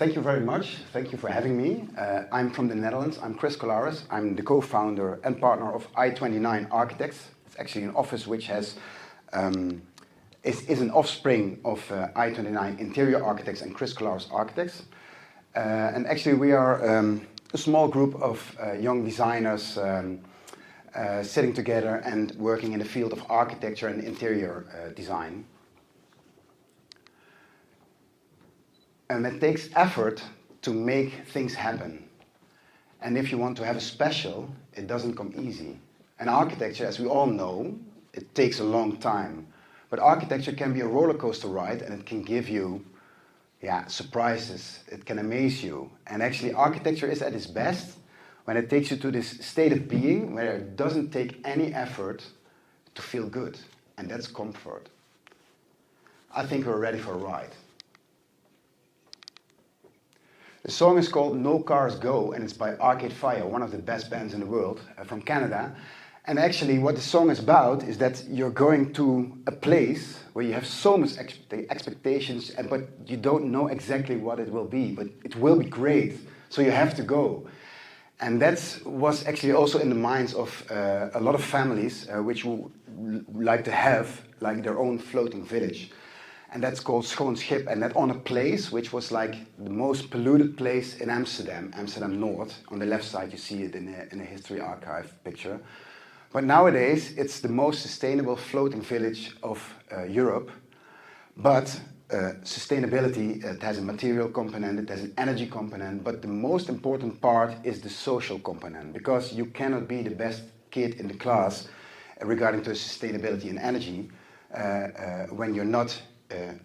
Thank you very much. Thank you for having me. I'm from the Netherlands. I'm Chris Collaris. I'm the co-founder and partner of i29 Architects. It's actually an office which has is an offspring of i29 Interior Architects and Chris Collaris Architects. And actually we are a small group of young designers sitting together and working in the field of architecture and interior design. And it takes effort to make things happen. And if you want to have a special, it doesn't come easy. And architecture, as we all know, it takes a long time. But architecture can be a roller coaster ride, and it can give you surprises. It can amaze you. And actually architecture is at its best when it takes you to this state of being where it doesn't take any effort to feel good. And that's comfort. I think we're ready for a ride. The song is called No Cars Go, and it's by Arcade Fire, one of the best bands in the world, from Canada. And actually what the song is about is that you're going to a place where you have so much expectations, but you don't know exactly what it will be, but it will be great, so you have to go. And that was actually also in the minds of a lot of families which would like to have like their own floating village. And that's called Schoon Schip, and that on a place which was like the most polluted place in Amsterdam, Amsterdam North. On the left side you see it in a history archive picture. But nowadays it's the most sustainable floating village of Europe. But sustainability, it has a material component, it has an energy component, but the most important part is the social component, because you cannot be the best kid in the class regarding to sustainability and energy when you're not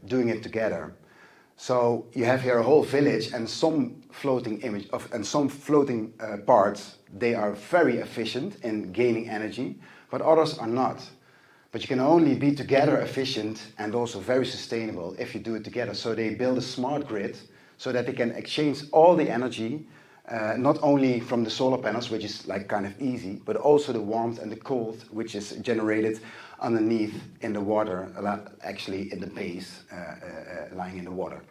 doing it together. So you have here a whole village, and some floating parts, they are very efficient in gaining energy, but others are not. But you can only be together efficient and also very sustainable if you do it together. So they build a smart grid so that they can exchange all the energy, not only from the solar panels, which is like kind of easy, but also the warmth and the cold, which is generated underneath in the water, actually in the base, lying in the water.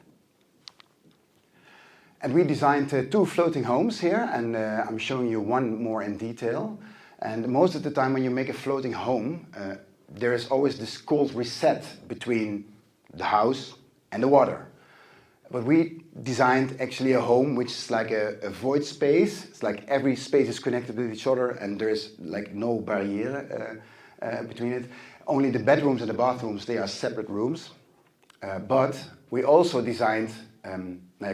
And we designed two floating homes here, and I'm showing you one more in detail. And most of the time when you make a floating home, there is always this cold reset between the house and the water. But we designed actually a home which is like a void space. It's like every space is connected with each other, and there is like no barrier between it. Only the bedrooms and the bathrooms, they are separate rooms. But we also designed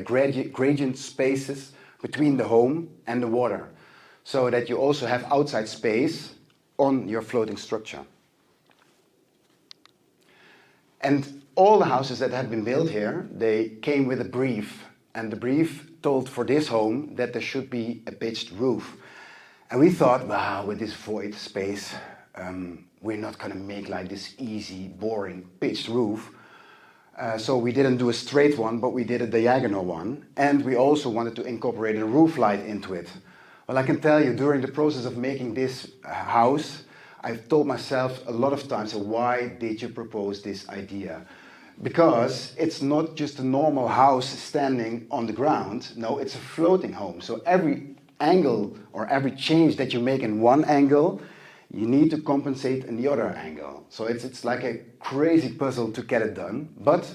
gradient spaces between the home and the water, so that you also have outside space on your floating structure. And all the houses that have been built here, they came with a brief. And the brief told for this home that there should be a pitched roof. And we thought, wow, with this void space, we're not going to make like this easy, boring pitched roof. So we didn't do a straight one, but we did a diagonal one. And we also wanted to incorporate a roof light into it. Well, I can tell you, during the process of making this house, I've told myself a lot of times, why did you propose this idea? Because it's not just a normal house standing on the ground. No, it's a floating home. So every angle or every change that you make in one angle, you need to compensate in the other angle. So it's like a crazy puzzle to get it done, but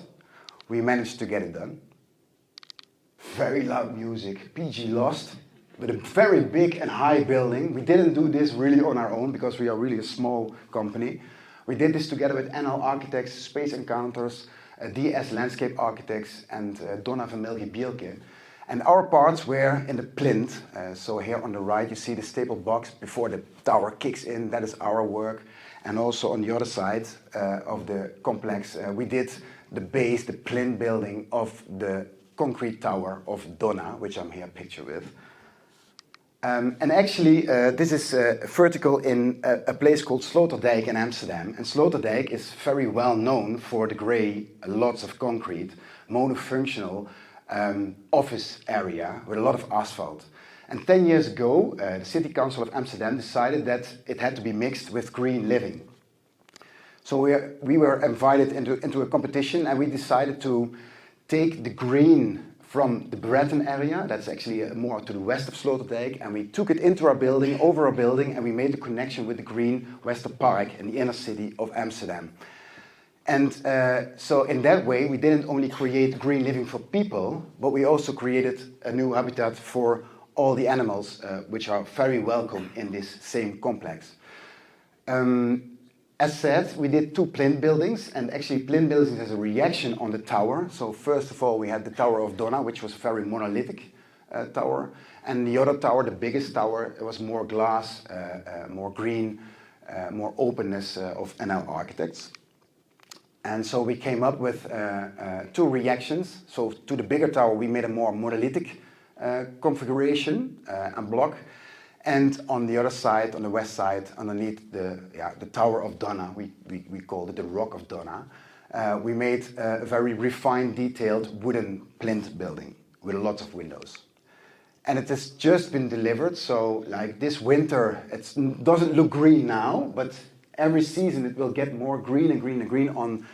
we managed to get it done. Very loud music, PG Lost, with a very big and high building. We didn't do this really on our own because we are really a small company. We did this together with NL Architects, Space Encounters, DS Landscape Architects, and Donna van Milke Bielke. And our parts were in the plinth. So here on the right you see the staple box before the tower kicks in. That is our work. And also on the other side of the complex, we did the base, the plinth building of the concrete tower of Donna, which I'm here pictured with. And actually, this is vertical in a place called Sloterdijk in Amsterdam. And Sloterdijk is very well known for the grey, lots of concrete, monofunctional office area with a lot of asphalt. And 10 years ago, the City Council of Amsterdam decided that it had to be mixed with green living. So we were invited into a competition, and we decided to take the green from the Breton area, that's actually more to the west of Sloterdijk, and we took it into our building, over our building, and we made the connection with the green Westerpark in the inner city of Amsterdam. And so in that way, we didn't only create green living for people, but we also created a new habitat for all the animals, which are very welcome in this same complex. As said, we did 2 plinth buildings, and actually plinth buildings as a reaction on the tower. So first of all, we had the Tower of Donna, which was a very monolithic tower. And the other tower, the biggest tower, it was more glass, more green, more openness of NL architects. And so we came up with 2 reactions. So to the bigger tower, we made a more monolithic configuration and block. And on the other side, on the west side, underneath the Tower of Donna, we called it the Rock of Donna, we made a very refined, detailed wooden plinth building with lots of windows. And it has just been delivered, so like this winter, it doesn't look green now, but every season it will get more green and green and green on,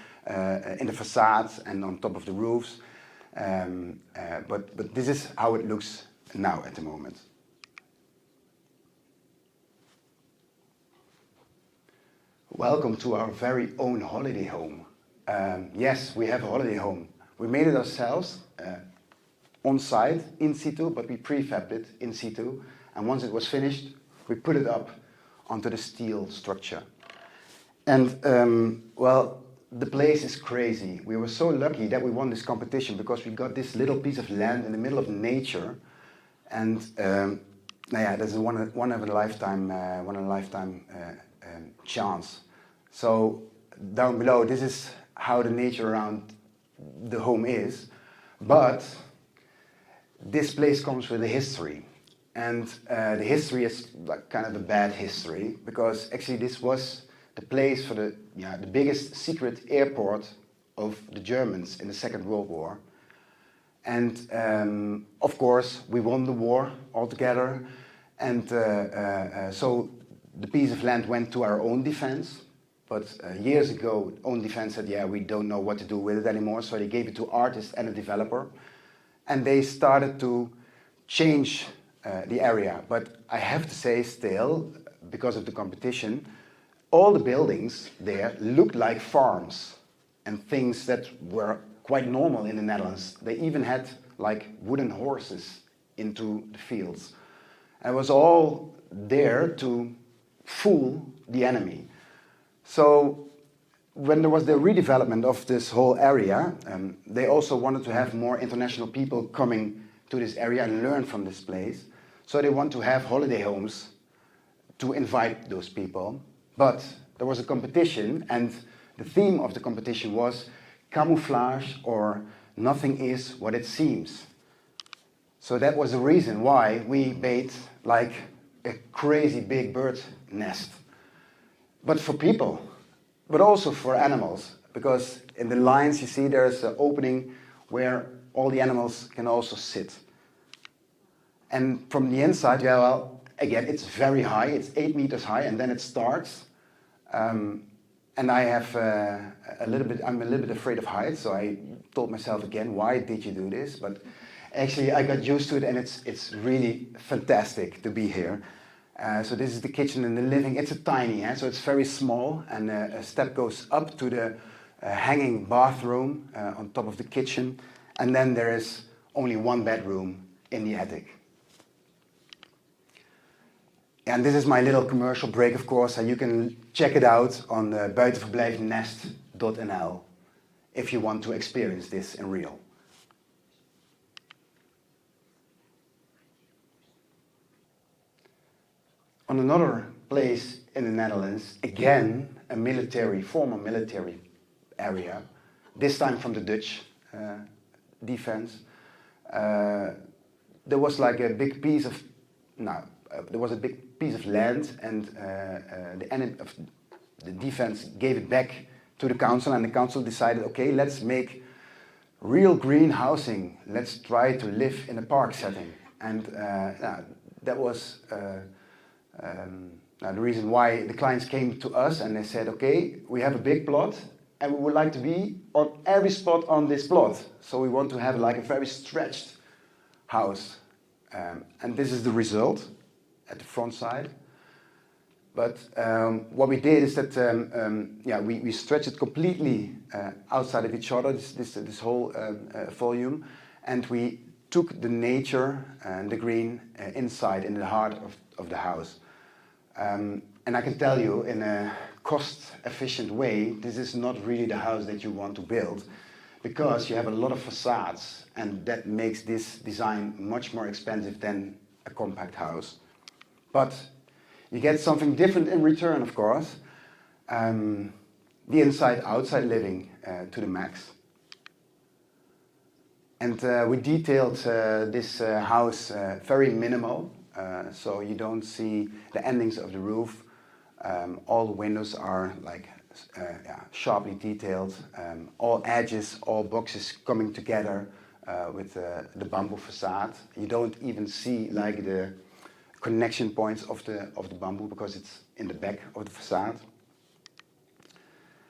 in the facades and on top of the roofs. But this is how it looks now at the moment. Welcome to our very own holiday home. Yes, we have a holiday home. We made it ourselves, on site, in situ, but we prefabbed it in situ. And once it was finished, we put it up onto the steel structure. And, well, the place is crazy. We were so lucky that we won this competition because we got this little piece of land in the middle of nature. And, that's one of a lifetime chance. So down below, this is how the nature around the home is, but this place comes with a history, and the history is like kind of a bad history, because actually this was the place for the biggest secret airport of the Germans in the Second World War. And of course we won the war altogether, and so the piece of land went to our own defense, but years ago, own defense said, yeah, we don't know what to do with it anymore, so they gave it to artists and a developer, and they started to change the area. But I have to say still, because of the competition, all the buildings there looked like farms and things that were quite normal in the Netherlands. They even had like wooden horses into the fields. And it was all there to fool the enemy. So when there was the redevelopment of this whole area, they also wanted to have more international people coming to this area and learn from this place. So they want to have holiday homes to invite those people. But there was a competition, and the theme of the competition was camouflage, or nothing is what it seems. So that was the reason why we made like a crazy big bird nest. But for people, but also for animals, because in the lines you see there's an opening where all the animals can also sit. And from the inside, yeah, well, again, it's very high, it's 8 meters high, and then it starts. And I have I'm a little bit afraid of heights, so I told myself again, why did you do this? But actually I got used to it, and it's really fantastic to be here. So this is the kitchen and the living. It's a tiny, so it's very small, and a step goes up to the hanging bathroom on top of the kitchen, and then there is only one bedroom in the attic. And this is my little commercial break, of course, and you can check it out on buitenverblijfnest.nl if you want to experience this in real. On another place in the Netherlands, again, a former military area, this time from the Dutch defense. There was like a big piece of, land, and the defense gave it back to the council, and the council decided, okay, let's make real green housing. Let's try to live in a park setting. And that was the reason why the clients came to us, and they said, okay, we have a big plot, and we would like to be on every spot on this plot. So we want to have like a very stretched house. And this is the result at the front side. But what we did is that we stretched it completely outside of each other, this whole volume, and we took the nature and the green inside, in the heart of the house. And I can tell you, in a cost-efficient way, this is not really the house that you want to build, because you have a lot of facades, and that makes this design much more expensive than a compact house. But you get something different in return, of course. The inside-outside living to the max. And we detailed this house very minimal, so you don't see the endings of the roof. All the windows are like sharply detailed. All edges, all boxes coming together with the bamboo facade. You don't even see like the connection points of the bamboo, because it's in the back of the facade.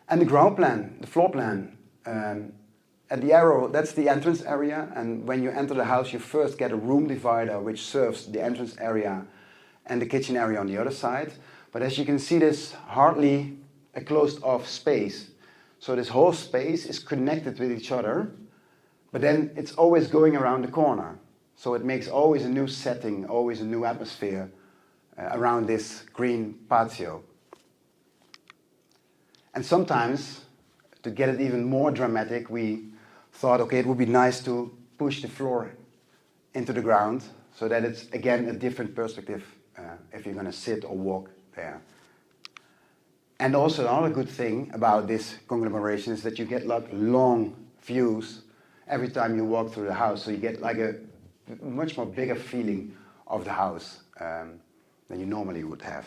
And the ground plan, the floor plan, at the arrow, that's the entrance area, and when you enter the house you first get a room divider which serves the entrance area and the kitchen area on the other side. But as you can see, there's hardly a closed off space. So this whole space is connected with each other, but then it's always going around the corner. So it makes always a new setting, always a new atmosphere around this green patio. And sometimes, to get it even more dramatic, we thought, okay, it would be nice to push the floor into the ground, so that it's again a different perspective if you're going to sit or walk there. And also another good thing about this conglomeration is that you get like long views every time you walk through the house, so you get like a much more bigger feeling of the house than you normally would have.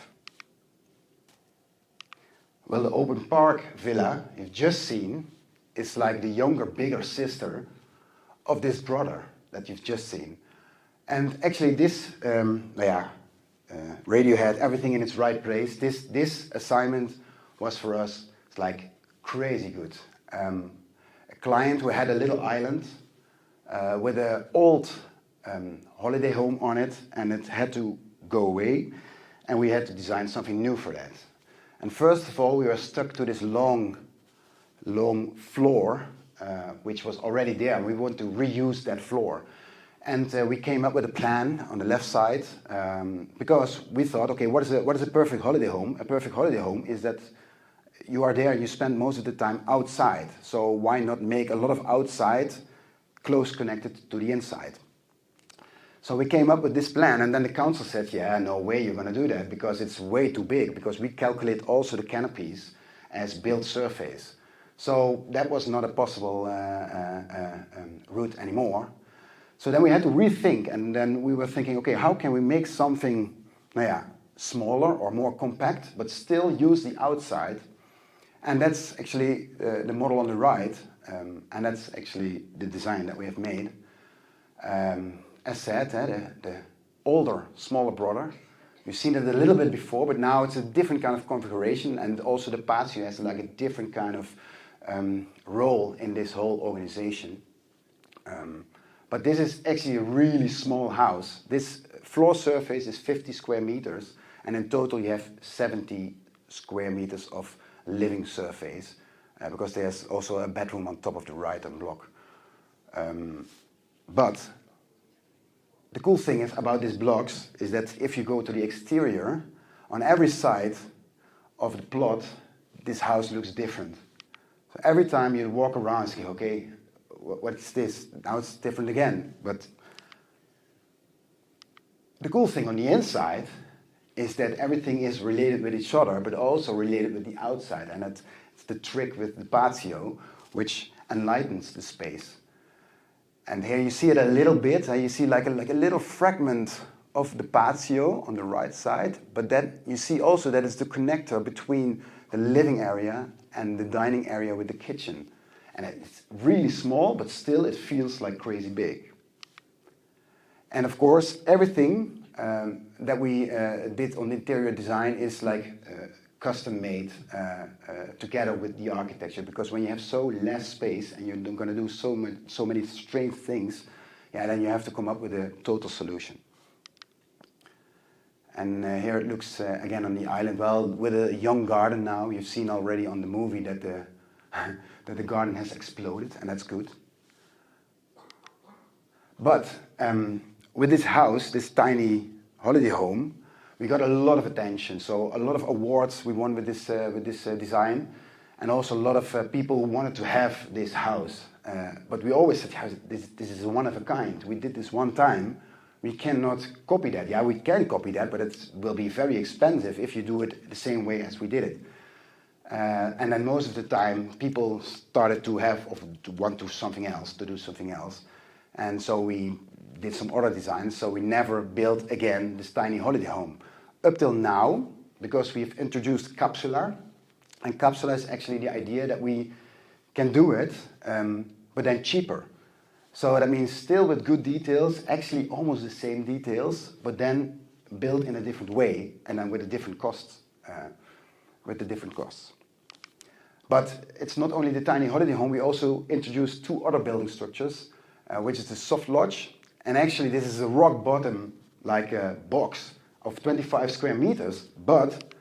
Well, the open park villa you've just seen is like the younger, bigger sister of this brother that you've just seen. And actually this, radio had everything in its right place. This assignment was for us, it's like crazy good. A client who had a little island with an old holiday home on it, and it had to go away, and we had to design something new for that. And first of all, we were stuck to this long floor, which was already there, and we want to reuse that floor. And we came up with a plan on the left side, because we thought, okay, what is a perfect holiday home? A perfect holiday home is that you are there and you spend most of the time outside. So why not make a lot of outside close connected to the inside? So we came up with this plan, and then the council said, yeah, no way you're going to do that, because it's way too big, because we calculate also the canopies as built surface. So that was not a possible route anymore. So then we had to rethink, and then we were thinking, okay, how can we make something smaller or more compact, but still use the outside? And that's actually the model on the right, and that's actually the design that we have made. As said, the older, smaller brother. We've seen it a little bit before, but now it's a different kind of configuration, and also the patio has like a different kind of role in this whole organization. But this is actually a really small house. This floor surface is 50 square meters, and in total you have 70 square meters of living surface, because there's also a bedroom on top of the right-hand block. But the cool thing is about these blocks is that if you go to the exterior, on every side of the plot, this house looks different. So every time you walk around, you say, okay, what's this? Now it's different again. But the cool thing on the inside is that everything is related with each other, but also related with the outside. And it's the trick with the patio, which enlightens the space. And here you see it a little bit. You see like a little fragment of the patio on the right side, but then you see also that it's the connector between the living area and the dining area with the kitchen. And it's really small, but still it feels like crazy big. And of course, everything that we did on the interior design is like custom made together with the architecture, because when you have so less space and you're going to do so many strange things, yeah, then you have to come up with a total solution. And here it looks again on the island, well, with a young garden now. You've seen already on the movie that the garden has exploded, and that's good. But with this house, this tiny holiday home, we got a lot of attention. So a lot of awards we won with this design, and also a lot of people who wanted to have this house. But we always said, this is one of a kind. We did this one time. We cannot copy that. Yeah, we can copy that, but it will be very expensive if you do it the same way as we did it. And then most of the time, people started to want to do something else. And so we did some other designs, so we never built again this tiny holiday home. Up till now, because we've introduced Capsular, and Capsular is actually the idea that we can do it, but then cheaper. So that means still with good details, actually almost the same details, but then built in a different way, and then with a different cost, But it's not only the tiny holiday home, we also introduced 2 other building structures, which is the soft lodge. And actually this is a rock bottom, like a box of 25 square meters. But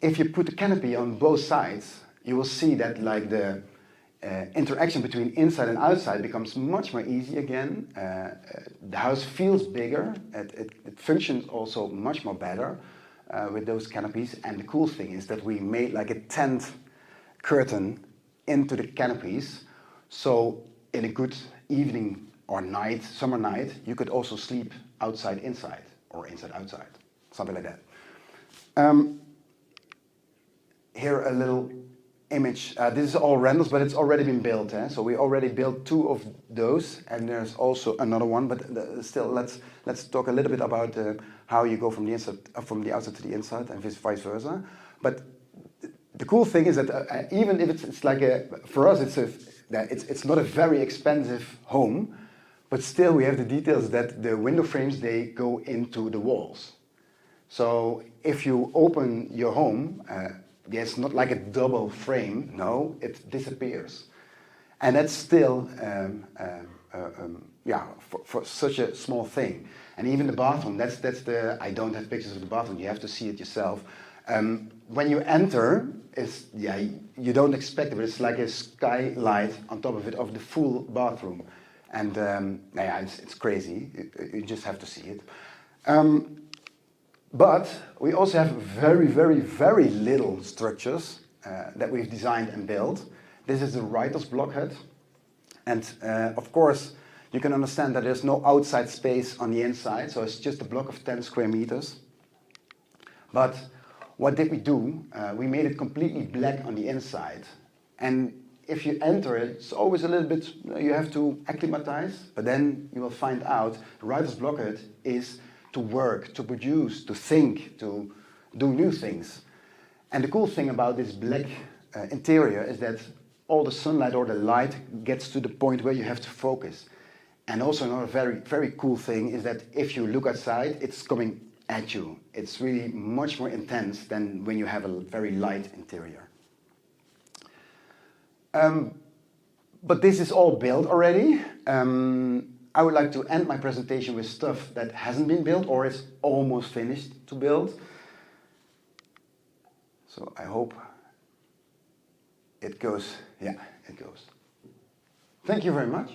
if you put the canopy on both sides, you will see that like the interaction between inside and outside becomes much more easy again. The house feels bigger. It functions also much more better with those canopies. And the cool thing is that we made like a tent curtain into the canopies. So in a good evening or night, summer night, you could also sleep outside inside, or inside outside, something like that. Here a little image. This is all renders, but it's already been built. So we already built 2 of those, and there's also another one. But still, let's talk a little bit about how you go from the outside to the inside, and vice versa. But the cool thing is that even if it's like for us, it's not a very expensive home, but still we have the details that the window frames, they go into the walls. So if you open your home, it's not like a double frame. No, it disappears. And that's still, for such a small thing. And even the bathroom, I don't have pictures of the bathroom, you have to see it yourself. When you enter, you don't expect it, but it's like a skylight on top of it, of the full bathroom. And it's crazy, you just have to see it. But we also have very, very, very little structures that we've designed and built. This is the writer's block hut. And of course, you can understand that there's no outside space on the inside, so it's just a block of 10 square meters. But what did we do? We made it completely black on the inside. And if you enter it, it's always a little bit, you have to acclimatize, but then you will find out the writer's block hut is to work, to produce, to think, to do new things. And the cool thing about this black interior is that all the sunlight or the light gets to the point where you have to focus. And also another very, very cool thing is that if you look outside, it's coming at you. It's really much more intense than when you have a very light interior. But this is all built already. I would like to end my presentation with stuff that hasn't been built or is almost finished to build. So I hope it goes. Yeah, it goes. Thank you very much.